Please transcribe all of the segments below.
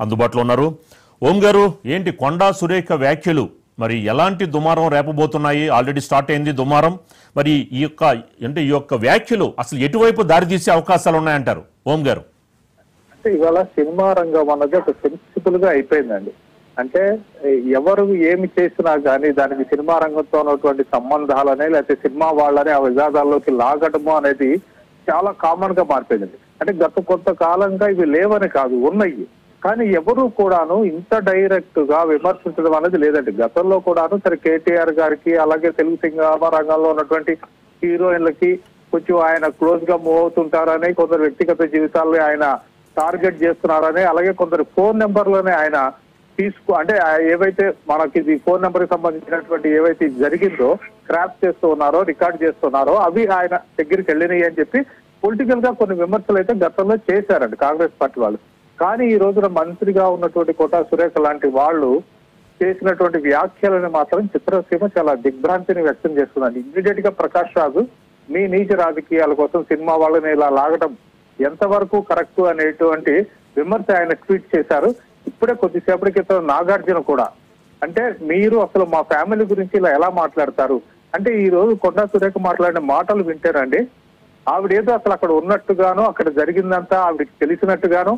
అందుబాటులో ఉన్నారు. ఓం గారు, ఏంటి కొండా సురేఖ వ్యాఖ్యలు మరి ఎలాంటి దుమారం రేపబోతున్నాయి? ఆల్రెడీ స్టార్ట్ అయింది దుమారం. మరి ఈ యొక్క వ్యాఖ్యలు అసలు ఎటువైపు దారితీసే అవకాశాలు ఉన్నాయంటారు ఓం గారు? అంటే ఇవాళ సినిమా రంగం అన్నది ఒక సెన్సిబుల్ గా అయిపోయిందండి. అంటే ఎవరు ఏమి చేసినా కానీ దానికి సినిమా రంగంతో ఉన్నటువంటి సంబంధాలనే లేకపోతే సినిమా వాళ్ళనే ఆ వివాదాల్లోకి లాగటము అనేది చాలా కామన్ గా మారిపోయింది. అంటే గత కొంతకాలంగా ఇవి లేవని కాదు, ఉన్నాయి. కానీ ఎవరు కూడాను ఇంత డైరెక్ట్ గా విమర్శించడం అనేది లేదండి. గతంలో కూడాను సరే కేటీఆర్ గారికి అలాగే తెలుగు సినిమా రంగంలో ఉన్నటువంటి హీరోయిన్లకి కొంచెం ఆయన క్లోజ్ గా మూవ్ అవుతుంటారని, కొందరు వ్యక్తిగత జీవితాల్లో ఆయన టార్గెట్ చేస్తున్నారని, అలాగే కొందరు ఫోన్ నెంబర్లోనే ఆయన అంటే ఏవైతే మనకి ఇది ఫోన్ నెంబర్ కి సంబంధించినటువంటి ఏవైతే జరిగిందో క్రాప్ చేస్తూ ఉన్నారో రికార్డ్ చేస్తున్నారో అవి ఆయన దగ్గరికి వెళ్ళినాయి అని చెప్పి పొలిటికల్ గా కొన్ని విమర్శలు అయితే గతంలో చేశారండి కాంగ్రెస్ పార్టీ వాళ్ళు. కానీ ఈ రోజున మంత్రిగా ఉన్నటువంటి కొండా సురేఖ లాంటి వాళ్ళు చేసినటువంటి వ్యాఖ్యలను మాత్రం చిత్రసీమ చాలా దిగ్భ్రాంతిని వ్యక్తం చేస్తుందండి. ఇమ్మీడియట్ గా ప్రకాష్ రాజు మీ నీచ రాజకీయాల కోసం సినిమా వాళ్ళని ఇలా లాగడం ఎంతవరకు కరెక్ట్ అనేటువంటి విమర్శ ఆయన ట్వీట్ చేశారు. ఇప్పుడే కొద్దిసేపటి క్రితం నాగార్జున కూడా అంటే మీరు అసలు మా ఫ్యామిలీ గురించి ఇలా ఎలా మాట్లాడతారు అంటే ఈ రోజు కొండా సురేఖ మాట్లాడిన మాటలు వింటారండి. ఆవిడేదో అసలు అక్కడ ఉన్నట్టుగాను అక్కడ జరిగిందంతా ఆవిడకి తెలిసినట్టుగాను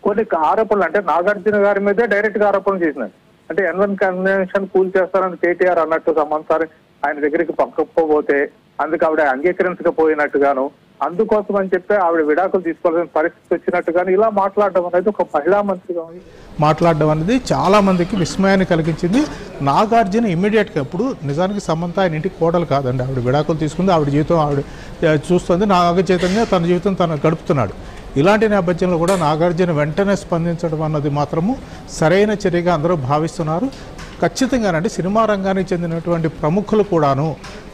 కొన్ని ఆరోపణలు అంటే నాగార్జున గారి మీదే డైరెక్ట్ గా ఆరోపణలు చేసినారు. అంటే N1 కన్వెన్షన్ కూల్ చేస్తారని కేటీఆర్ అన్నట్టు సమాచారం ఆయన దగ్గరికి పంపకపోతే అందుకు ఆవిడ అంగీకరించకపోయినట్టుగాను, అందుకోసం అని చెప్పి ఆవిడ విడాకులు తీసుకోవాల్సిన పరిస్థితి వచ్చినట్టుగాను ఇలా మాట్లాడడం అనేది ఒక మహిళా మంత్రిగా మాట్లాడడం అనేది చాలా మందికి విస్మయాన్ని కలిగించింది. నాగార్జున ఇమ్మీడియట్గా ఇప్పుడు నిజానికి సమంత ఆయన ఇంటికి కోడలు కాదండి, ఆవిడ విడాకులు తీసుకుంది, ఆవిడ జీవితం ఆవిడ చూస్తుంది, నాగ చైతన్య తన జీవితం తను గడుపుతున్నాడు. ఇలాంటి నేపథ్యంలో కూడా నాగార్జున వెంటనే స్పందించడం అన్నది మాత్రము సరైన చర్యగా అందరూ భావిస్తున్నారు. ఖచ్చితంగానండి సినిమా రంగానికి చెందినటువంటి ప్రముఖులు కూడాను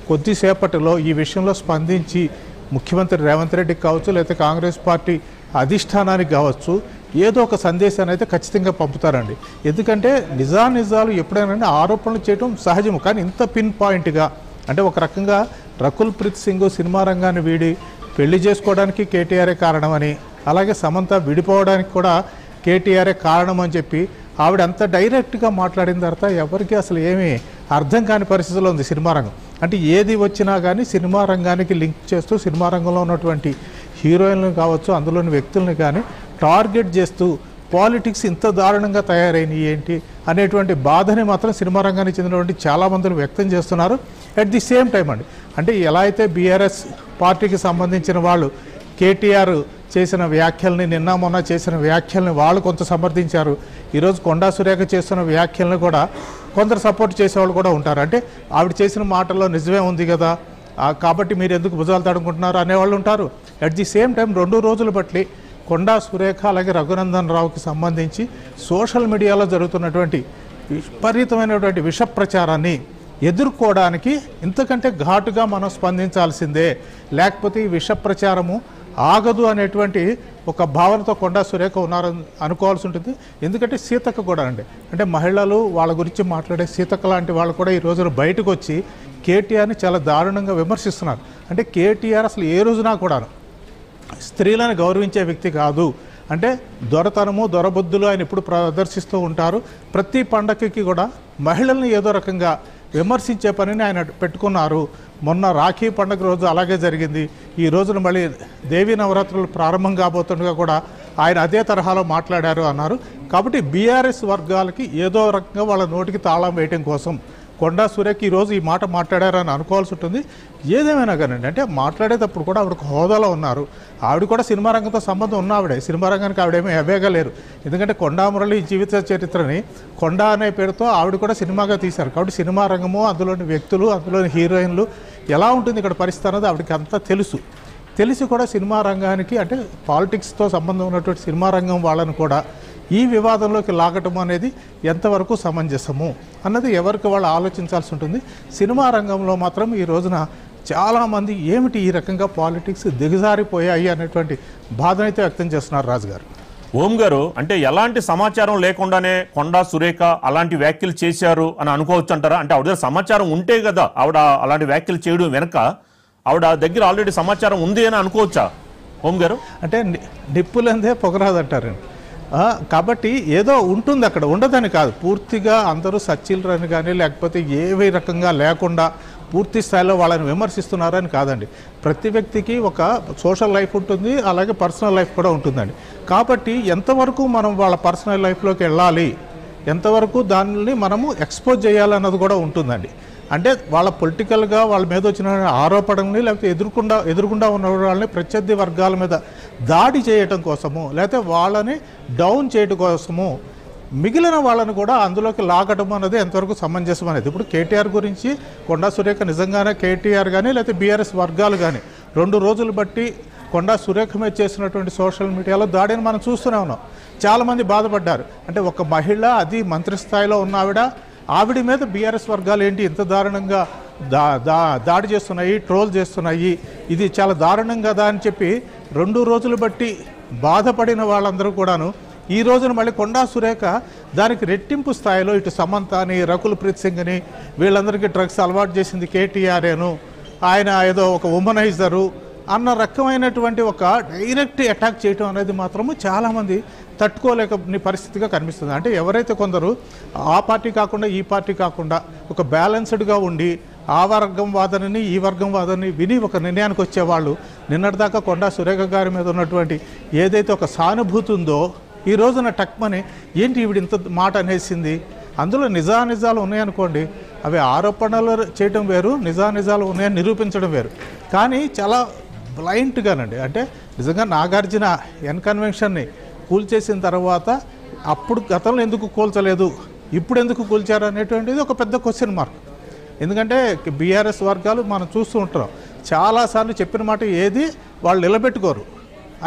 కొద్దిసేపటిలో ఈ విషయంలో స్పందించి ముఖ్యమంత్రి రేవంత్ రెడ్డికి కావచ్చు లేకపోతే కాంగ్రెస్ పార్టీ అధిష్టానానికి కావచ్చు ఏదో ఒక సందేశాన్ని అయితే ఖచ్చితంగా పంపుతారండి. ఎందుకంటే నిజాలు ఎప్పుడైనా ఆరోపణలు చేయడం సహజము, కానీ ఇంత పిన్ పాయింట్గా అంటే ఒక రకంగా రకుల్ ప్రీత్ సింగ్ సినిమా రంగాన్ని వీడి పెళ్లి చేసుకోవడానికి కేటీఆర్ఏ కారణమని, అలాగే సమంత విడిపోవడానికి కూడా కేటీఆర్ఏ కారణం అని చెప్పి ఆవిడ అంత డైరెక్ట్గా మాట్లాడిన తర్వాత ఎవరికి అసలు ఏమీ అర్థం కాని పరిస్థితిలో ఉంది సినిమా రంగం. అంటే ఏది వచ్చినా కానీ సినిమా రంగానికి లింక్ చేస్తూ సినిమా రంగంలో ఉన్నటువంటి హీరోయిన్లను కావచ్చు అందులోని వ్యక్తులను కానీ టార్గెట్ చేస్తూ పాలిటిక్స్ ఇంత దారుణంగా తయారైనవి ఏంటి అనేటువంటి బాధని మాత్రం సినిమా రంగానికి చెందినటువంటి చాలామంది వ్యక్తం చేస్తున్నారు. అట్ ది సేమ్ టైం అండి అంటే ఎలా అయితే బీఆర్ఎస్ పార్టీకి సంబంధించిన వాళ్ళు కేటీఆర్ చేసిన వ్యాఖ్యల్ని నిన్న మొన్న చేసిన వ్యాఖ్యల్ని వాళ్ళు కొంత సమర్థించారు. ఈరోజు కొండా సురేఖ చేస్తున్న వ్యాఖ్యలను కూడా కొందరు సపోర్ట్ చేసేవాళ్ళు కూడా ఉంటారు. అంటే ఆవిడ చేసిన మాటల్లో నిజమే ఉంది కదా కాబట్టి మీరు ఎందుకు భుజాలు తడుముకుంటున్నారు అనేవాళ్ళు ఉంటారు. అట్ ది సేమ్ టైం 2 రోజులు బట్టి కొండా సురేఖ అలాగే రఘునందన్ రావుకి సంబంధించి సోషల్ మీడియాలో జరుగుతున్నటువంటి విపరీతమైనటువంటి విష ప్రచారాన్ని ఎదుర్కోవడానికి ఇంతకంటే ఘాటుగా మనం స్పందించాల్సిందే, లేకపోతే ఈ విష ప్రచారము ఆగదు అనేటువంటి ఒక భావనతో కొండా సురేఖ ఉన్నారని అనుకోవాల్సి ఉంటుంది. ఎందుకంటే సీతక్క కూడా అంటే మహిళలు వాళ్ళ గురించి మాట్లాడే సీతక్క లాంటి వాళ్ళు కూడా ఈ రోజున బయటకు వచ్చి కేటీఆర్ని చాలా దారుణంగా విమర్శిస్తున్నారు. అంటే కేటీఆర్ అసలు ఏ రోజునా కూడా స్త్రీలను గౌరవించే వ్యక్తి కాదు, అంటే దొరతనము దొరబుద్ధులు ఆయన ఇప్పుడు ప్రదర్శిస్తూ ఉంటారు. ప్రతి పండగకి కూడా మహిళల్ని ఏదో రకంగా విమర్శించే పనిని ఆయన పెట్టుకున్నారు. మొన్న రాఖీ పండుగ రోజు అలాగే జరిగింది. ఈ రోజున మళ్ళీ దేవీ నవరాత్రులు ప్రారంభం కాబోతుండగా కూడా ఆయన అదే తరహాలో మాట్లాడారు అన్నారు. కాబట్టి బీఆర్ఎస్ వర్గాలకి ఏదో రకంగా వాళ్ళ నోటికి తాళం వేయటం కోసం కొండా సురేఖ ఈరోజు ఈ మాట మాట్లాడారని అనుకోవాల్సి ఉంటుంది. ఏదేమైనా కానీ అంటే మాట్లాడేటప్పుడు కూడా ఆవిడ హోదాలో ఉన్నారు. ఆవిడ కూడా సినిమా రంగంతో సంబంధం ఉన్న ఆవిడే, సినిమా రంగానికి ఆవిడేమీ అవేగా లేరు. ఎందుకంటే కొండా మురళి జీవిత చరిత్రని కొండా అనే పేరుతో ఆవిడ కూడా సినిమాగా తీశారు. కాబట్టి సినిమా రంగము అందులోని వ్యక్తులు అందులోని హీరోయిన్లు ఎలా ఉంటుంది ఇక్కడ పరిస్థితి అన్నది ఆవిడకి అంతా తెలిసి కూడా సినిమా రంగానికి అంటే పాలిటిక్స్తో సంబంధం ఉన్నటువంటి సినిమా రంగం వాళ్ళని కూడా ఈ వివాదంలోకి లాగటం అనేది ఎంతవరకు సమంజసము అన్నది ఎవరికి వాళ్ళు ఆలోచించాల్సి ఉంటుంది. సినిమా రంగంలో మాత్రం ఈ రోజున చాలామంది ఏమిటి ఈ రకంగా పాలిటిక్స్ దిగజారిపోయాయి అనేటువంటి బాధనైతే వ్యక్తం చేస్తున్నారు రాజు గారు. ఓం గారు, అంటే ఎలాంటి సమాచారం లేకుండానే కొండా సురేఖ అలాంటి వ్యాఖ్యలు చేశారు అని అనుకోవచ్చు అంటారా? అంటే ఆవిడ సమాచారం ఉంటే కదా ఆవిడ అలాంటి వ్యాఖ్యలు చేయడం వెనక ఆవిడ దగ్గర ఆల్రెడీ సమాచారం ఉంది అని అనుకోవచ్చా ఓం గారు? అంటే నిప్పులందే పొగరాదంటారండి. కాబట్టి ఏదో ఉంటుంది అక్కడ, ఉండదని కాదు. పూర్తిగా అందరూ సచ్చిలరని కానీ లేకపోతే ఏవి రకంగా లేకుండా పూర్తి స్థాయిలో వాళ్ళని విమర్శిస్తున్నారని కాదండి. ప్రతి వ్యక్తికి ఒక సోషల్ లైఫ్ ఉంటుంది, అలాగే పర్సనల్ లైఫ్ కూడా ఉంటుందండి. కాబట్టి ఎంతవరకు మనం వాళ్ళ పర్సనల్ లైఫ్లోకి వెళ్ళాలి, ఎంతవరకు దాన్ని మనము ఎక్స్పోజ్ చేయాలన్నది కూడా ఉంటుందండి. అంటే వాళ్ళ పొలిటికల్గా వాళ్ళ మీద వచ్చిన ఆరోపణల్ని లేకపోతే ఎదురుకుండా ఉన్న వాళ్ళని ప్రత్యర్థి వర్గాల మీద దాడి చేయటం కోసము లేకపోతే వాళ్ళని డౌన్ చేయడం కోసము మిగిలిన వాళ్ళని కూడా అందులోకి లాగడం అనేది ఎంతవరకు సమంజసం అనేది. ఇప్పుడు కేటీఆర్ గురించి కొండా సురేఖ నిజంగానే కేటీఆర్ కానీ లేకపోతే బీఆర్ఎస్ వర్గాలు కానీ 2 రోజులు బట్టి కొండా సురేఖ మీద చేసినటువంటి సోషల్ మీడియాలో దాడిని మనం చూస్తూనే ఉన్నాం. చాలామంది బాధపడ్డారు. అంటే ఒక మహిళ, అది మంత్రి స్థాయిలో ఉన్న ఆవిడ మీద బీఆర్ఎస్ వర్గాలు ఏంటి ఇంత దారుణంగా దాడి చేస్తున్నాయి, ట్రోల్ చేస్తున్నాయి, ఇది చాలా దారుణం కదా అని చెప్పి 2 రోజులు బట్టి బాధపడిన వాళ్ళందరూ కూడాను ఈ రోజున మళ్ళీ కొండా సురేఖ దానికి రెట్టింపు స్థాయిలో ఇటు సమంతని, రకుల్ ప్రీత్ సింగ్ని వీళ్ళందరికీ డ్రగ్స్ అలవాటు చేసింది కేటీఆర్ఏను, ఆయన ఏదో ఒక ఉమనైజరు అన్న రకమైనటువంటి ఒక డైరెక్ట్ అటాక్ చేయటం అనేది మాత్రము చాలామంది తట్టుకోలేని పరిస్థితిగా కనిపిస్తుంది. అంటే ఎవరైతే కొందరు ఆ పార్టీ కాకుండా ఈ పార్టీ కాకుండా ఒక బ్యాలెన్స్డ్గా ఉండి ఆ వర్గం వాదనని ఈ వర్గం వాదనని విని ఒక నిర్ణయానికి వచ్చేవాళ్ళు నిన్నటిదాకా కొండా సురేఖ గారి మీద ఉన్నటువంటి ఏదైతే ఒక సానుభూతి ఉందో ఈ రోజున టక్మని ఏంటి ఈవిడ ఇంత మాట అనేసింది. అందులో నిజానిజాలు ఉన్నాయనుకోండి, అవి ఆరోపణలు చేయడం వేరు, నిజానిజాలు ఉన్నాయని నిరూపించడం వేరు. కానీ చాలా బ్లైండ్గానండి, అంటే నిజంగా నాగార్జున కన్వెన్షన్ని కూల్చేసిన తర్వాత అప్పుడు గతంలో ఎందుకు కూల్చలేదు, ఇప్పుడు ఎందుకు కూల్చారు అనేటువంటిది ఒక పెద్ద క్వశ్చన్ మార్క్. ఎందుకంటే బీఆర్ఎస్ వర్గాలు మనం చూస్తూ ఉంటాం, చాలాసార్లు చెప్పిన మాట ఏది వాళ్ళు నిలబెట్టుకోరు.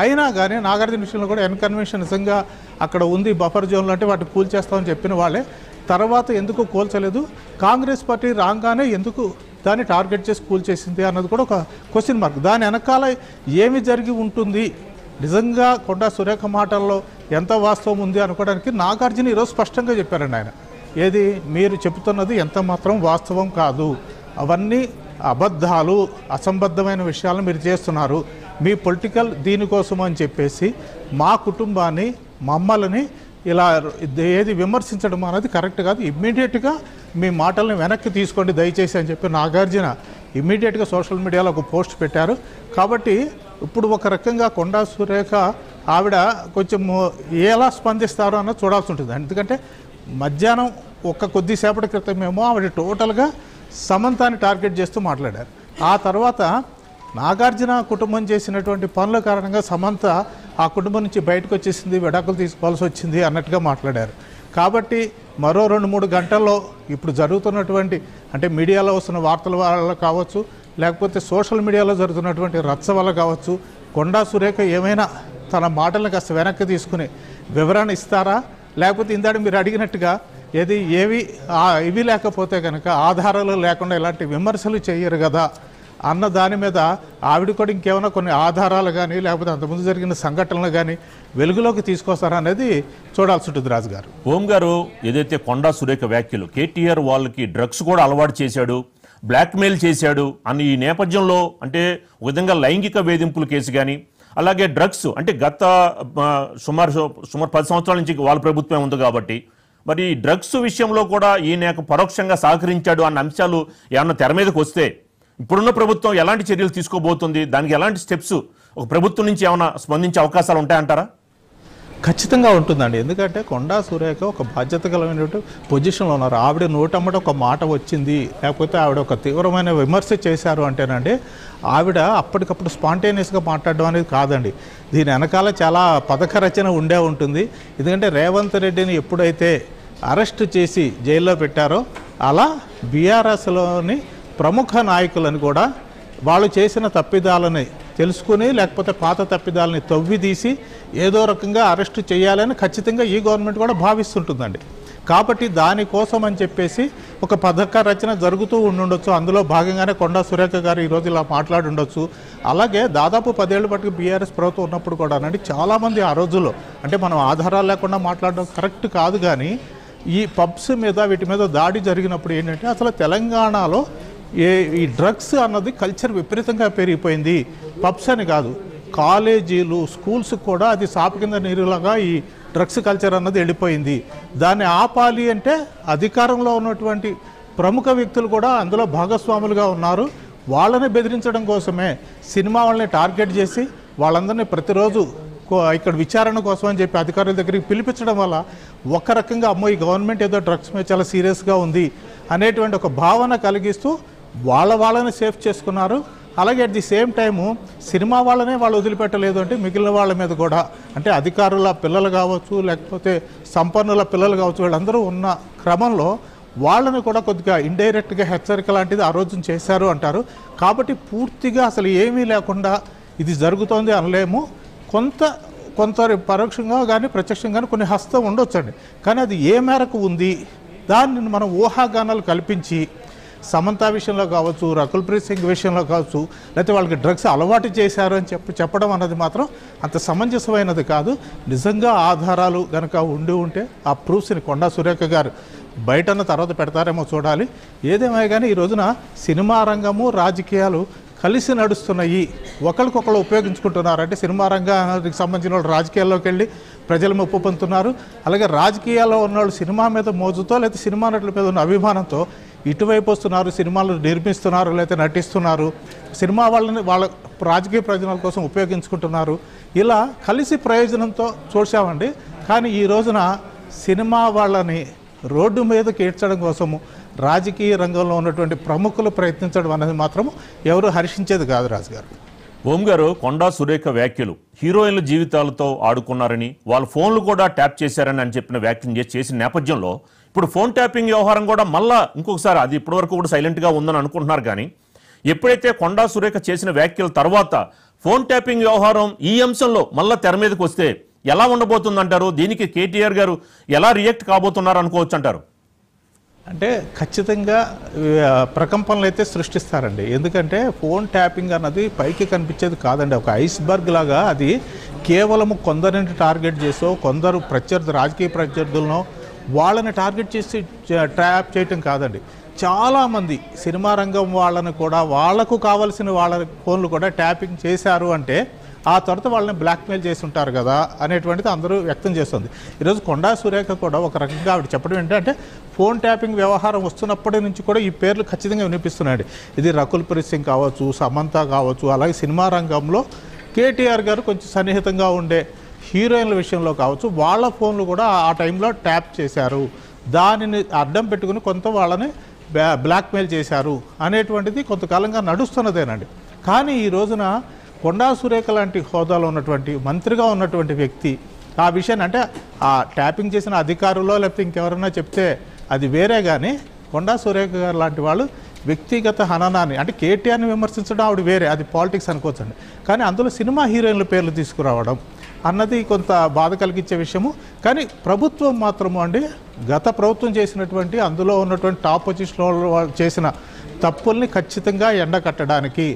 అయినా కానీ నాగార్జున విషయంలో కూడా కన్వెన్షన్ నిజంగా అక్కడ ఉంది బఫర్ జోన్లో అంటే వాటిని కూల్చేస్తామని చెప్పిన వాళ్ళే తర్వాత ఎందుకు కూల్చలేదు, కాంగ్రెస్ పార్టీ రాగానే ఎందుకు దాన్ని టార్గెట్ చేసి కూల్చేసింది అన్నది కూడా ఒక క్వశ్చన్ మార్క్. దాని వెనకాల ఏమి జరిగి ఉంటుంది, నిజంగా కొండా సురేఖ మాటల్లో ఎంత వాస్తవం ఉంది అనుకోవడానికి నాగార్జున ఈరోజు స్పష్టంగా చెప్పారండి. ఆయన ఏది మీరు చెబుతున్నది ఎంత మాత్రం వాస్తవం కాదు, అవన్నీ అబద్ధాలు, అసంబద్ధమైన విషయాలను మీరు చేస్తున్నారు, మీ పొలిటికల్ దీనికోసం అని చెప్పేసి మా కుటుంబాన్ని మమ్మల్ని ఇలా ఏది విమర్శించడం అనేది కరెక్ట్ కాదు, ఇమ్మీడియట్గా మీ మాటల్ని వెనక్కి తీసుకోండి దయచేసి అని చెప్పి నాగార్జున ఇమ్మీడియట్గా సోషల్ మీడియాలో ఒక పోస్ట్ పెట్టారు. కాబట్టి ఇప్పుడు ఒక రకంగా కొండా సురేఖ ఆవిడ కొంచెం ఎలా స్పందిస్తారో అన్నది చూడాల్సి ఉంటుంది. ఎందుకంటే మధ్యాహ్నం కొద్దిసేపటి క్రితమేమో ఆవిడ టోటల్గా సమంతాన్ని టార్గెట్ చేస్తూ మాట్లాడారు. ఆ తర్వాత నాగార్జున కుటుంబం చేసినటువంటి పనుల కారణంగా సమంత ఆ కుటుంబం నుంచి బయటకు వచ్చేసింది, విడాకులు తీసుకోవాల్సి వచ్చింది అన్నట్టుగా మాట్లాడారు. కాబట్టి మరో 2-3 గంటల్లో ఇప్పుడు జరుగుతున్నటువంటి అంటే మీడియాలో వస్తున్న వార్తల వల్ల కావచ్చు, లేకపోతే సోషల్ మీడియాలో జరుగుతున్నటువంటి రచ్చ వల్ల కావచ్చు, కొండా సురేఖ ఏమైనా తన మాటలను కాస్త వెనక్కి తీసుకుని వివరణ ఇస్తారా, లేకపోతే ఇందాక మీరు అడిగినట్టుగా ఇవి లేకపోతే కనుక ఆధారాలు లేకుండా ఇలాంటి విమర్శలు చేయరు కదా అన్న దాని మీద ఆవిడ కూడా ఇంకేమైనా కొన్ని ఆధారాలు కానీ లేకపోతే అంతకుముందు జరిగిన సంఘటనలు కానీ వెలుగులోకి తీసుకొస్తారా అనేది చూడాల్సి ఉంటుంది. రాజు గారు, ఓం గారు, ఏదైతే కొండా సురేఖ వ్యాఖ్యలు కేటీఆర్ వాళ్ళకి డ్రగ్స్ కూడా అలవాటు చేశాడు, బ్లాక్మెయిల్ చేశాడు అని ఈ నేపథ్యంలో అంటే ఒక విధంగా లైంగిక వేధింపుల కేసు కానీ అలాగే డ్రగ్స్ అంటే గత సుమారు 10 సంవత్సరాల నుంచి వాళ్ళ ప్రభుత్వం ఉంది కాబట్టి మరి డ్రగ్స్ విషయంలో కూడా ఈయన పరోక్షంగా సహకరించాడు అన్న అంశాలు ఏమన్నా తెర మీదకి వస్తే ఇప్పుడున్న ప్రభుత్వం ఎలాంటి చర్యలు తీసుకోబోతుంది, దానికి ఎలాంటి స్టెప్స్ ఒక ప్రభుత్వం నుంచి ఏమైనా స్పందించే అవకాశాలు ఉంటాయంటారా? ఖచ్చితంగా ఉంటుందండి. ఎందుకంటే కొండా సురేఖ ఒక బాధ్యత కలిగినటువంటి పొజిషన్లో ఉన్నారు. ఆవిడ నోటమ్మట ఒక మాట వచ్చింది, లేకపోతే ఆవిడ ఒక తీవ్రమైన విమర్శ చేశారు అంటేనండి ఆవిడ అప్పటికప్పుడు స్పాంటేనియస్గా మాట్లాడడం అనేది కాదండి. దీని వెనకాల చాలా పథక రచన ఉండే ఉంటుంది. ఎందుకంటే రేవంత్ రెడ్డిని ఎప్పుడైతే అరెస్ట్ చేసి జైల్లో పెట్టారో అలా బీఆర్ఎస్లోని ప్రముఖ నాయకులను కూడా వాళ్ళు చేసిన తప్పిదాలని తెలుసుకుని లేకపోతే పాత తప్పిదాలని తవ్విదీసి ఏదో రకంగా అరెస్టు చేయాలని ఖచ్చితంగా ఈ గవర్నమెంట్ కూడా భావిస్తుంటుందండి. కాబట్టి దానికోసం అని చెప్పేసి ఒక పథక రచన జరుగుతూ ఉండొచ్చు. అందులో భాగంగానే కొండా సురేఖ గారు ఈరోజు ఇలా మాట్లాడి ఉండొచ్చు. అలాగే దాదాపు 10 ఏళ్ళ పాటు బీఆర్ఎస్ ప్రభుత్వం ఉన్నప్పుడు కూడా అండి చాలామంది ఆ రోజుల్లో అంటే మనం ఆధారాలు లేకుండా మాట్లాడడం కరెక్ట్ కాదు, కానీ ఈ పబ్స్ మీద వీటి మీద దాడి జరిగినప్పుడు ఏంటంటే అసలు తెలంగాణలో ఈ డ్రగ్స్ అన్నది కల్చర్ విపరీతంగా పెరిగిపోయింది. పబ్స్ అని కాదు, కాలేజీలు, స్కూల్స్ కూడా అది సాపు కింద నీరులాగా ఈ డ్రగ్స్ కల్చర్ అన్నది వెళ్ళిపోయింది. దాన్ని ఆపాలి అంటే అధికారంలో ఉన్నటువంటి ప్రముఖ వ్యక్తులు కూడా అందులో భాగస్వాములుగా ఉన్నారు. వాళ్ళని బెదిరించడం కోసమే సినిమా వాళ్ళని టార్గెట్ చేసి వాళ్ళందరినీ ప్రతిరోజు ఇక్కడ విచారణ కోసం అని చెప్పి అధికారుల దగ్గరికి పిలిపించడం వల్ల ఒక రకంగా అమ్మో ఈ గవర్నమెంట్ ఏదో డ్రగ్స్ మీద చాలా సీరియస్గా ఉంది అనేటువంటి ఒక భావన కలిగిస్తూ వాళ్ళని సేఫ్ చేసుకున్నారు. అలాగే at the same time cinema వాళ్ళనే వాళ్ళు వదిలిపెట్టలేదు అంటే మిగిలిన వాళ్ళ మీద కూడా అంటే అధికారుల పిల్లలు కావచ్చు, లేకపోతే సంపన్నుల పిల్లలు కావచ్చు, వీళ్ళందరూ ఉన్న క్రమంలో వాళ్ళని కూడా కొద్దిగా ఇండైరెక్ట్గా హెచ్చరిక లాంటిది ఆ రోజున చేశారు అంటారు. కాబట్టి పూర్తిగా అసలు ఏమీ లేకుండా ఇది జరుగుతోంది అనలేము. కొంత పరోక్షంగా కానీ ప్రత్యక్షంగా కానీ కొన్ని హస్తం ఉండొచ్చండి. కానీ అది ఏ మేరకు ఉంది దాన్ని మనం ఊహాగానాలు కల్పించి సమంత విషయంలో కావచ్చు, రకుల్ ప్రీత్ సింగ్ విషయంలో కావచ్చు, లేకపోతే వాళ్ళకి డ్రగ్స్ అలవాటు చేశారు అని చెప్పడం అన్నది మాత్రం అంత సమంజసమైనది కాదు. నిజంగా ఆధారాలు కనుక ఉంటే ఆ ప్రూఫ్స్ని కొండా సురేఖ గారు బయటన్న తర్వాత పెడతారేమో చూడాలి. ఏదేమైనా కానీ ఈ రోజున సినిమా రంగము రాజకీయాలు కలిసి నడుస్తున్నాయి, ఒకరికొకరు ఉపయోగించుకుంటున్నారు. అంటే సినిమా రంగానికి సంబంధించిన వాళ్ళు రాజకీయాల్లోకి వెళ్ళి ప్రజలు మెప్పు పొందుతున్నారు. అలాగే రాజకీయాల్లో ఉన్నవాళ్ళు సినిమా మీద మోజుతో లేకపోతే సినిమా నటుల మీద ఉన్న అభిమానంతో ఇటువైపు వస్తున్నారు, సినిమాలు నిర్మిస్తున్నారు, లేకపోతే నటిస్తున్నారు, సినిమా వాళ్ళ రాజకీయ ప్రయోజనాల కోసం ఉపయోగించుకుంటున్నారు. ఇలా కలిసి ప్రయోజనంతో చూసామండి. కానీ ఈ రోజున సినిమా వాళ్ళని రోడ్డు మీదకి ఈడ్చడం కోసము రాజకీయ రంగంలో ఉన్నటువంటి ప్రముఖులు ప్రయత్నించడం అనేది మాత్రం ఎవరు హర్షించేది కాదు. రాజు గారు, ఓం గారు, కొండా సురేఖ వ్యాఖ్యలు హీరోయిన్ల జీవితాలతో ఆడుకున్నారని, వాళ్ళ ఫోన్లు కూడా ట్యాప్ చేశారని అని చెప్పిన వ్యాఖ్యలు చేసిన నేపథ్యంలో ఇప్పుడు ఫోన్ ట్యాపింగ్ వ్యవహారం కూడా మళ్ళా ఇంకొకసారి అది ఇప్పటివరకు కూడా సైలెంట్గా ఉందని అనుకుంటున్నారు. కానీ ఎప్పుడైతే కొండా సురేఖ చేసిన వ్యాఖ్యల తర్వాత ఫోన్ ట్యాపింగ్ వ్యవహారం ఈ అంశంలో మళ్ళా తెర మీదకి వస్తే ఎలా ఉండబోతుందంటారు? దీనికి కేటీఆర్ గారు ఎలా రియాక్ట్ కాబోతున్నారు అనుకోవచ్చు అంటారు? అంటే ఖచ్చితంగా ప్రకంపనలు అయితే సృష్టిస్తారండి. ఎందుకంటే ఫోన్ ట్యాపింగ్ అన్నది పైకి కనిపించేది కాదండి. ఒక ఐస్బర్గ్ లాగా అది కేవలం కొందరిని టార్గెట్ చేసో, కొందరు రాజకీయ ప్రత్యర్థులను వాళ్ళని టార్గెట్ చేసి ట్యాప్ చేయటం కాదండి. చాలామంది సినిమా రంగం వాళ్ళని కూడా వాళ్లకు కావాల్సిన వాళ్ళ ఫోన్లు కూడా ట్యాపింగ్ చేశారు అంటే ఆ తర్వాత వాళ్ళని బ్లాక్మెయిల్ చేసి ఉంటారు కదా అనేటువంటిది అందరూ వ్యక్తం చేస్తుంది. ఈరోజు కొండా సురేఖ కూడా ఒక రకంగా ఆవిడ చెప్పడం ఏంటంటే ఫోన్ ట్యాపింగ్ వ్యవహారం వస్తున్నప్పటి నుంచి కూడా ఈ పేర్లు ఖచ్చితంగా వినిపిస్తున్నాయండి. ఇది రకుల్ ప్రీత్ సింగ్ కావచ్చు, సమంత కావచ్చు, అలాగే సినిమా రంగంలో కేటీఆర్ గారు కొంచెం సన్నిహితంగా ఉండే హీరోయిన్ల విషయంలో కావచ్చు, వాళ్ళ ఫోన్లు కూడా ఆ టైంలో ట్యాప్ చేశారు, దానిని అడ్డం పెట్టుకుని కొంత వాళ్ళని బ్లాక్మెయిల్ చేశారు అనేటువంటిది కొంతకాలంగా నడుస్తున్నదేనండి. కానీ ఈ రోజున కొండా సురేఖ లాంటి హోదాలో ఉన్నటువంటి మంత్రిగా ఉన్నటువంటి వ్యక్తి ఆ విషయాన్ని అంటే ఆ ట్యాపింగ్ చేసిన అధికారుల్లో లేకపోతే ఇంకెవరైనా చెప్తే అది వేరే, కానీ కొండా సురేఖ గారు లాంటి వాళ్ళు వ్యక్తిగత హననాన్ని అంటే కేటీఆర్ని విమర్శించడం ఆవిడ వేరే, అది పాలిటిక్స్ అనుకోవచ్చండి. కానీ అందులో సినిమా హీరోయిన్ల పేర్లు తీసుకురావడం అన్నది కొంత బాధ కలిగించే విషయము. కానీ ప్రభుత్వం మాత్రము అండి గత ప్రభుత్వం చేసినటువంటి అందులో ఉన్నటువంటి టాప్ పొజిషన్లో చేసిన తప్పుల్ని ఖచ్చితంగా ఎండకట్టడానికి,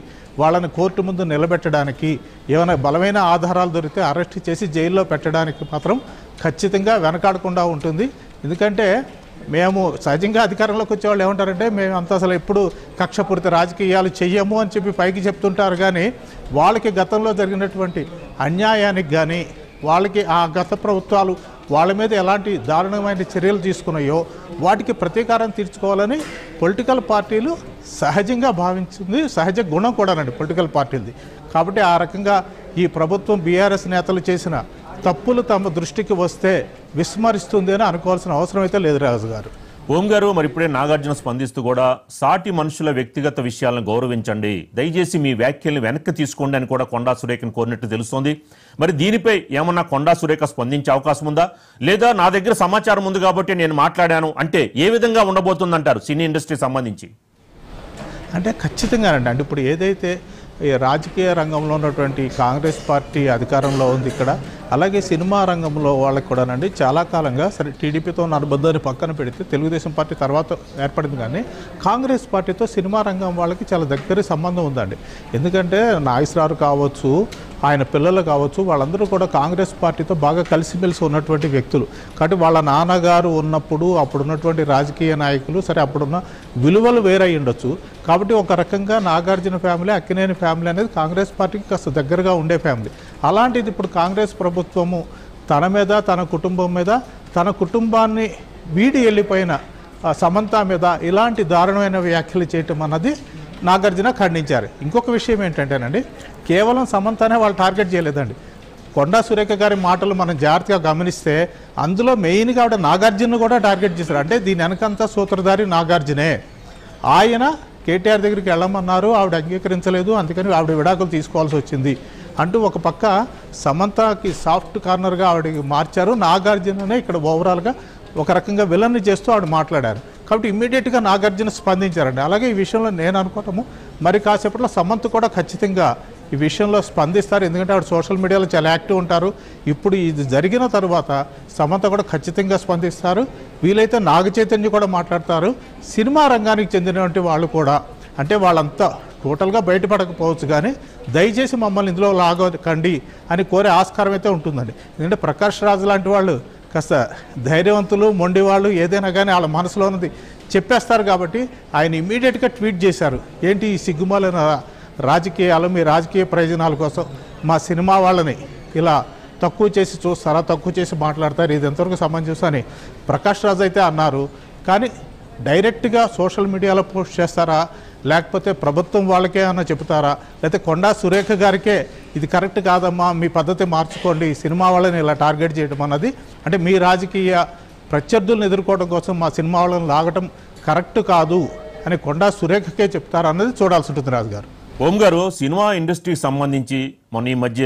వాళ్ళని కోర్టు ముందు నిలబెట్టడానికి, ఏమైనా బలమైన ఆధారాలు దొరికితే అరెస్ట్ చేసి జైల్లో పెట్టడానికి మాత్రం ఖచ్చితంగా వెనకాడకుండా ఉంటుంది. ఎందుకంటే మేము సహజంగా అధికారంలోకి వచ్చేవాళ్ళు ఏమంటారంటే మేము అంత అసలు ఎప్పుడు కక్షపూరిత రాజకీయాలు చెయ్యము అని చెప్పి పైకి చెప్తుంటారు. కానీ వాళ్ళకి గతంలో జరిగినటువంటి అన్యాయానికి కానీ వాళ్ళకి ఆ గత ప్రభుత్వాలు వాళ్ళ మీద ఎలాంటి దారుణమైన చర్యలు తీసుకున్నాయో వాటికి ప్రతీకారం తీర్చుకోవాలని పొలిటికల్ పార్టీలు సహజంగా భావించింది, సహజ గుణం కూడానండి పొలిటికల్ పార్టీలది. కాబట్టి ఆ రకంగా ఈ ప్రభుత్వం బీఆర్ఎస్ నేతలు చేసిన తప్పులు తమ దృష్టికి వస్తే విస్మరిస్తుంది అని అనుకోవాల్సిన అవసరం అయితే లేదు. రాజు గారు, ఓం గారు, మరి ఇప్పుడే నాగార్జున స్పందిస్తూ కూడా సాటి మనుషుల వ్యక్తిగత విషయాలను గౌరవించండి, దయచేసి మీ వ్యాఖ్యల్ని వెనక్కి తీసుకోండి అని కూడా కొండా సురేఖను కోరినట్టు తెలుస్తోంది. మరి దీనిపై ఏమన్నా కొండా సురేఖ స్పందించే అవకాశం ఉందా, లేదా నా దగ్గర సమాచారం ఉంది కాబట్టి నేను మాట్లాడాను అంటే ఏ విధంగా ఉండబోతుందంటారు సినీ ఇండస్ట్రీ సంబంధించి? అంటే ఖచ్చితంగానండి. అంటే ఇప్పుడు ఏదైతే ఈ రాజకీయ రంగంలో ఉన్నటువంటి కాంగ్రెస్ పార్టీ అధికారంలో ఉంది ఇక్కడ, అలాగే సినిమా రంగంలో వాళ్ళకి కూడానండి చాలా కాలంగా సరే టీడీపీతో ఉన్న అనుబంధాన్ని పక్కన పెడితే తెలుగుదేశం పార్టీ తర్వాత ఏర్పడింది, కానీ కాంగ్రెస్ పార్టీతో సినిమా రంగం వాళ్ళకి చాలా దగ్గర సంబంధం ఉందండి. ఎందుకంటే నాగేశ్వరరావు కావచ్చు, ఆయన పిల్లలు కావచ్చు, వాళ్ళందరూ కూడా కాంగ్రెస్ పార్టీతో బాగా కలిసిమెలిసి ఉన్నటువంటి వ్యక్తులు. కాబట్టి వాళ్ళ నాన్నగారు ఉన్నప్పుడు అప్పుడున్నటువంటి రాజకీయ నాయకులు సరే అప్పుడున్న విలువలు వేరై ఉండొచ్చు. కాబట్టి ఒక రకంగా నాగార్జున ఫ్యామిలీ, అక్కినేని ఫ్యామిలీ అనేది కాంగ్రెస్ పార్టీకి కాస్త దగ్గరగా ఉండే ఫ్యామిలీ. అలాంటిది ఇప్పుడు కాంగ్రెస్ ప్రభుత్వము తన మీద, తన కుటుంబం మీద, తన కుటుంబాన్ని వీడి వెళ్ళిపోయిన సమంత మీద ఇలాంటి దారుణమైన వ్యాఖ్యలు చేయటం అన్నది నాగార్జున ఖండించారు. ఇంకొక విషయం ఏంటంటేనండి, కేవలం సమంతనే వాళ్ళు టార్గెట్ చేయలేదండి. కొండా సురేఖ గారి మాటలు మనం జాగ్రత్తగా గమనిస్తే అందులో మెయిన్గా ఆవిడ నాగార్జున కూడా టార్గెట్ చేశారు. అంటే దీని వెనకంతా సూత్రధారి నాగార్జునే. ఆయన కేటీఆర్ దగ్గరికి వెళ్ళమన్నారు, ఆవిడ అంగీకరించలేదు, అందుకని ఆవిడ విడాకులు తీసుకోవాల్సి వచ్చింది అంటూ ఒక పక్క సమంతకి సాఫ్ట్ కార్నర్గా ఆవిడకి మార్చారు. నాగార్జుననే ఇక్కడ ఓవరాల్గా ఒక రకంగా విలన్ని చేస్తూ ఆవిడ మాట్లాడారు. కాబట్టి ఇమ్మీడియట్గా నాగార్జున స్పందించారండి. అలాగే ఈ విషయంలో నేను అనుకోవటము మరి కాసేపట్లో సమంత కూడా ఖచ్చితంగా ఈ విషయంలో స్పందిస్తారు. ఎందుకంటే ఆవిడ సోషల్ మీడియాలో చాలా యాక్టివ్ ఉంటారు. ఇప్పుడు ఇది జరిగిన తర్వాత సమంత కూడా ఖచ్చితంగా స్పందిస్తారు. వీలైతే నాగ చైతన్య కూడా మాట్లాడతారు. సినిమా రంగానికి చెందినటువంటి వాళ్ళు కూడా, అంటే వాళ్ళంతా టోటల్గా బయటపడకపోవచ్చు కానీ దయచేసి మమ్మల్ని ఇందులో లాగకండి అని కోరే ఆస్కారం అయితే ఉంటుందండి. ఎందుకంటే ప్రకాష్ రాజ్ లాంటి వాళ్ళు కాస్త ధైర్యవంతులు, మొండి వాళ్ళు, ఏదైనా కానీ వాళ్ళ మనసులో ఉన్నది చెప్పేస్తారు. కాబట్టి ఆయన ఇమ్మీడియట్గా ట్వీట్ చేశారు, ఏంటి ఈ సిగ్గుమాలిన రాజకీయాలు, మీ రాజకీయ ప్రయోజనాల కోసం మా సినిమా వాళ్ళని ఇలా తక్కువ చేసి చూస్తారా, తక్కువ చేసి మాట్లాడతారు, ఇది ఎంతవరకు సమంజసం అని ప్రకాష్ రాజ్ అయితే అన్నారు. కానీ డైరెక్ట్గా సోషల్ మీడియాలో పోస్ట్ చేస్తారా, లేకపోతే ప్రభుత్వం వాళ్ళకే అన్న చెప్తారా, లేకపోతే కొండా సురేఖ గారికే ఇది కరెక్ట్ కాదమ్మా, మీ పద్ధతి మార్చుకోండి, సినిమా వాళ్ళని ఇలా టార్గెట్ చేయడం అన్నది, అంటే మీ రాజకీయ ప్రత్యర్థులను ఎదుర్కోవడం కోసం మా సినిమా వాళ్ళని లాగటం కరెక్ట్ కాదు అని కొండా సురేఖకే చెప్తారా అన్నది చూడాల్సి ఉంటుంది రాజు గారు. ఓం గారు, సినిమా ఇండస్ట్రీకి సంబంధించి మొన్న ఈ మధ్య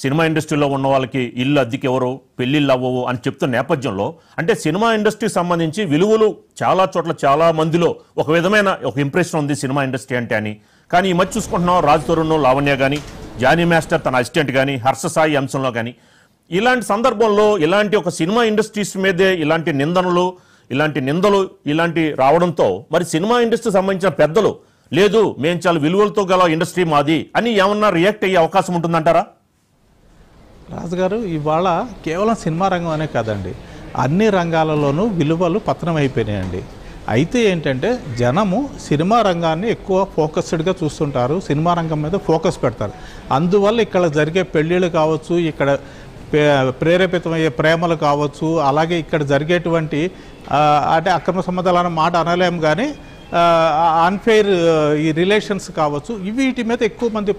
సినిమా ఇండస్ట్రీలో ఉన్న వాళ్ళకి ఇల్లు అద్దెకి ఎవరు, పెళ్ళిళ్ళు అవ్వవు అని చెప్తున్న నేపథ్యంలో, అంటే సినిమా ఇండస్ట్రీకి సంబంధించి విలువలు చాలా చోట్ల చాలా మందిలో ఒక విధమైన ఒక ఇంప్రెషన్ ఉంది సినిమా ఇండస్ట్రీ అంటే అని. కానీ ఈ మధ్య చూసుకుంటున్నాం, రాజ్ తరుణ్, లావణ్య కానీ, జానీ మాస్టర్ తన అసిస్టెంట్ కానీ, హర్ష సాయి అంశంలో కానీ, ఇలాంటి సందర్భంలో ఇలాంటి ఒక సినిమా ఇండస్ట్రీస్ మీదే ఇలాంటి నిందలు ఇలాంటి రావడంతో మరి సినిమా ఇండస్ట్రీ సంబంధించిన పెద్దలు లేదు మేము చాలా విలువలతో గల ఇండస్ట్రీ మాది అని ఏమన్నా రియాక్ట్ అయ్యే అవకాశం ఉంటుందంటారా? రాజుగారు, ఇవాళ కేవలం సినిమా రంగం అనే కాదండి, అన్ని రంగాలలోనూ విలువలు పతనం అయిపోయినాయండి. అయితే ఏంటంటే జనము సినిమా రంగాన్ని ఎక్కువ ఫోకస్డ్గా చూస్తుంటారు, సినిమా రంగం మీద ఫోకస్ పెడతారు. అందువల్ల ఇక్కడ జరిగే పెళ్ళిళ్ళు కావచ్చు, ఇక్కడ ప్రేరేపితమయ్యే ప్రేమలు కావచ్చు, అలాగే ఇక్కడ జరిగేటువంటి అంటే అక్రమ సంబంధాలు అన్న మాట అనలేము కానీ అన్ఫెయిర్ ఈ రిలేషన్స్ కావచ్చు, వీటి మీద ఎక్కువ మంది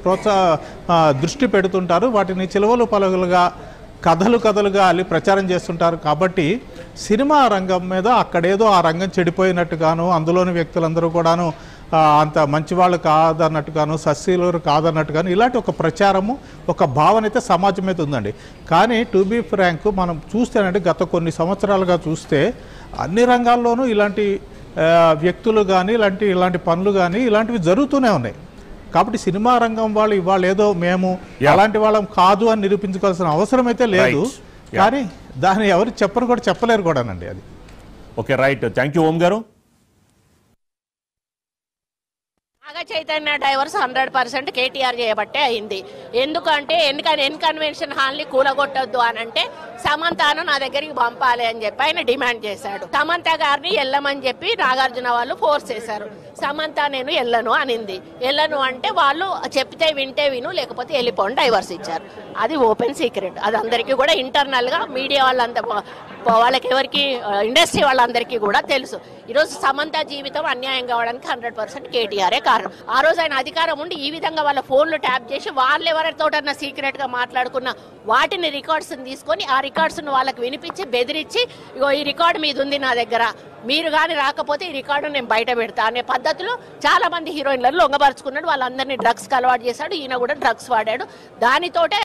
దృష్టి పెడుతుంటారు. వాటిని చిలువలు పలుగులుగా కథలుగా అల్లి ప్రచారం చేస్తుంటారు. కాబట్టి సినిమా రంగం మీద అక్కడేదో ఆ రంగం చెడిపోయినట్టుగాను, అందులోని వ్యక్తులందరూ కూడాను అంత మంచివాళ్ళు కాదన్నట్టుగాను, సస్యలు కాదన్నట్టుగాను ఇలాంటి ఒక ప్రచారము, ఒక భావన అయితే సమాజం మీద ఉందండి. కానీ టు బీ ఫ్రాంక్ మనం చూస్తేనంటే గత కొన్ని సంవత్సరాలుగా చూస్తే అన్ని రంగాల్లోనూ ఇలాంటి వ్యక్తులు కానీ ఇలాంటి పనులు కానీ ఇలాంటివి జరుగుతూనే ఉన్నాయి. కాబట్టి సినిమా రంగం వాళ్ళు ఇవాళ ఏదో మేము అలాంటి వాళ్ళం కాదు అని నిరూపించుకోవాల్సిన అవసరం అయితే లేదు. కానీ దాన్ని ఎవరు చెప్పలేరు కూడానండి అది. ఓకే, రైట్, థ్యాంక్ యూ ఓం గారు. నాగ చైతన్య డైవర్స్ 100% కేటీఆర్ చేయబట్టే అయింది. ఎందుకంటే కన్వెన్షన్ హాల్ని కూలగొట్టొద్దు అని అంటే సమంతను నా దగ్గరికి పంపాలి అని చెప్పి ఆయన డిమాండ్ చేశాడు. సమంత గారిని వెళ్ళమని చెప్పి నాగార్జున వాళ్ళు ఫోర్స్ చేశారు. సమంత నేను వెళ్ళను అనింది. వెళ్ళను అంటే వాళ్ళు చెప్తే వింటే విను, లేకపోతే వెళ్ళిపోండి, డైవర్స్ ఇచ్చారు. అది ఓపెన్ సీక్రెట్, అది అందరికీ కూడా ఇంటర్నల్ గా మీడియా వాళ్ళకి ఎవరికి ఇండస్ట్రీ వాళ్ళందరికీ కూడా తెలుసు. ఈరోజు సమంత జీవితం అన్యాయం కావడానికి 100% కేటీఆరే కారణం. ఆ రోజు ఆయన అధికారం ఉండి ఈ విధంగా వాళ్ళ ఫోన్లు ట్యాప్ చేసి వాళ్ళు ఎవరితోటన్నా సీక్రెట్ గా మాట్లాడుకున్న వాటిని రికార్డ్స్ తీసుకొని ఆ రికార్డ్స్ వాళ్ళకి వినిపించి బెదిరించి, ఇగో ఈ రికార్డు మీద ఉంది నా దగ్గర, మీరు కానీ రాకపోతే ఈ రికార్డు నేను బయట పెడతా అనే పద్ధతిలో చాలా మంది హీరోయిన్లను లొంగపరుచుకున్నాడు. వాళ్ళందరినీ డ్రగ్స్ కి అలవాటు చేశాడు. ఈయన కూడా డ్రగ్స్ వాడాడు. దానితోటే